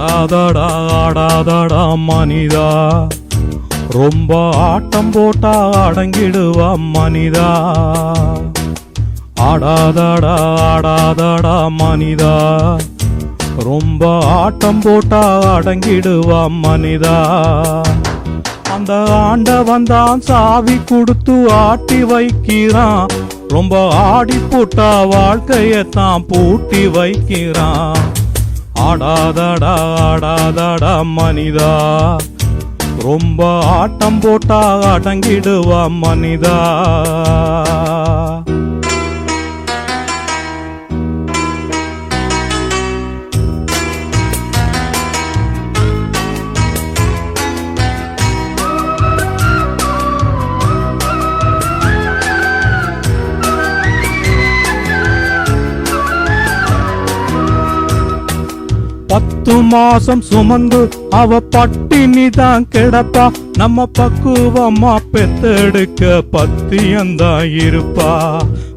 ஆடாதடா ஆடாதடா மனிதா, ரொம்ப ஆட்டம் போட்டா அடங்கிடுவா மனிதா. ஆடாதடா ஆடாதடா மனிதா, ரொம்ப ஆட்டம் போட்டா அடங்கிடுவா மனிதா. அந்த ஆண்டவன் தான் சாவி கொடுத்து ஆட்டி வைக்கிறான், ரொம்ப ஆடி போட்டா வாழ்க்கையத்தான் பூட்டி வைக்கிறான். ஆடாதடா ஆடாதடா மனிதா, ரொம்ப ஆட்டம் போட்டா அடங்கிடுவா மனிதா. பத்து மாசம் சுமந்து அவ பட்டினி தான் கிடப்பா, நம்ம பக்குவமா பெத்தெடுக்க பத்தியந்தான் இருப்பா.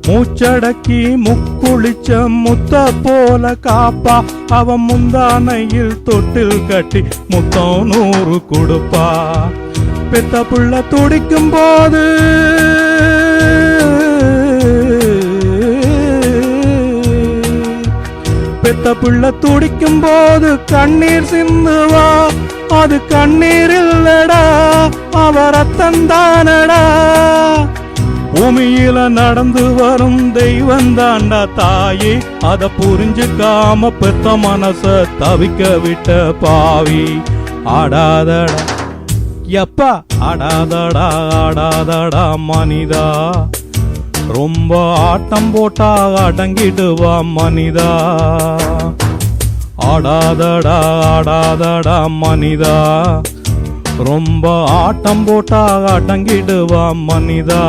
மூச்சடக்கி முக்குளிச்ச முத்த போல காப்பா, அவ முந்தானையில் தொட்டில் கட்டி முத்தம் 100 கொடுப்பா. பெத்த புள்ள துடிக்கும் போது பெத்த புள்ள துடிக்கும் போது கண்ணீர் சிந்துவா, அது கண்ணீர் இல்லடா அவ ரத்தம் தானடா. பூமியில நடந்து வரும் தெய்வம் தாண்டா தாயே, அத புரிஞ்சுக்காம பெத்த மனச தவிக்க விட்ட பாவி. ஆடாதடா எப்பா ஆடாதடா ஆடாதடா மனிதா, ரொம்ப ஆட்டம் போட்டா அடங்கிடுவா மனிதா. ஆடாதடா ஆடாதடா மனிதா, ரொம்ப ஆட்டம் போட்டா அடங்கிடுவா மனிதா.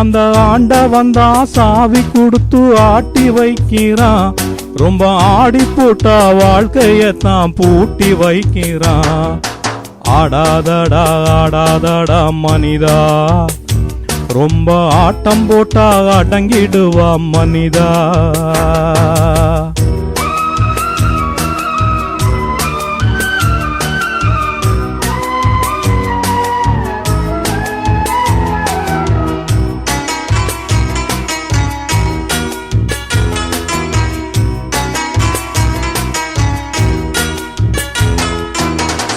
அந்த ஆண்டவன் தான் சாவி கொடுத்து ஆட்டி வைக்கிறான், ரொம்ப ஆடி போட்டா வாழ்க்கையத்தான் பூட்டி வைக்கிறான். ஆடாதடா ஆடாதடா மனிதா, ரொம்ப ஆட்டம் போட்டா அடங்கிடுவா மனிதா.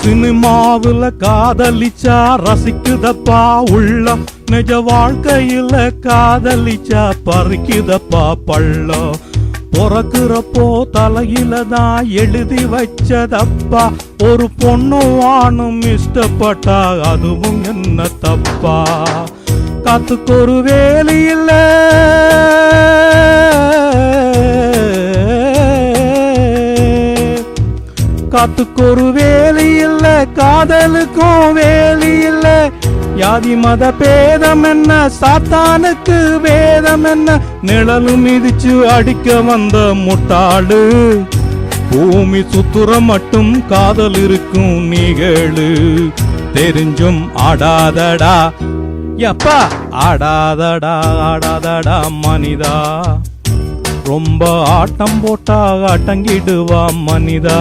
சினிமாவுல காதலிச்சா ரசிக்குதப்பா உள்ளம், நிஜ வாழ்க்கையில காதலிச்சா பறிக்குதப்பா பள்ளம். பிறக்கிறப்போ தலையில தான் எழுதி வச்சதப்பா, ஒரு பொண்ணு வானும் இஷ்டப்பட்டா அதுவும் என்ன தப்பா. காத்துக்கு ஒரு வேலி இல்ல காத்துக்கு ஒரு வேலி இல்ல, காதலுக்கும் வேலி இல்ல. யாதி மத பேதம் என்ன, சாத்தானுக்கு வேதம் என்ன, நிழலும் மிதிச்சு அடிக்க வந்த முட்டாளு. பூமி சுத்துற மட்டும் காதல் இருக்கும் நீகளு, தெரிஞ்சும் ஆடாதடா எப்பா ஆடாதடா ஆடாதடா மனிதா, ரொம்ப ஆட்டம் போட்டா அடங்கிடுவா மனிதா.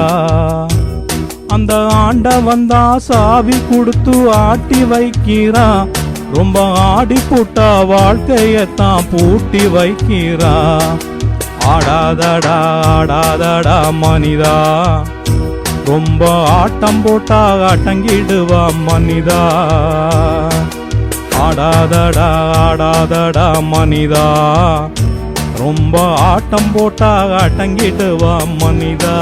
அந்த ஆண்டவன் தான் சாவி கொடுத்து ஆட்டி வைக்கிறான், ரொம்ப ஆடி போட்டா வாழ்க்கையத்தான் பூட்டி வைக்கிறான். ஆடாதடா ஆடாதடா மனிதா, ரொம்ப ஆட்டம் போட்டா அடங்கிடுவா மனிதா. ஆடாதடா ஆடாதடா மனிதா, ரொம்ப ஆட்டம் போட்டா அடங்கிடுவா மனிதா.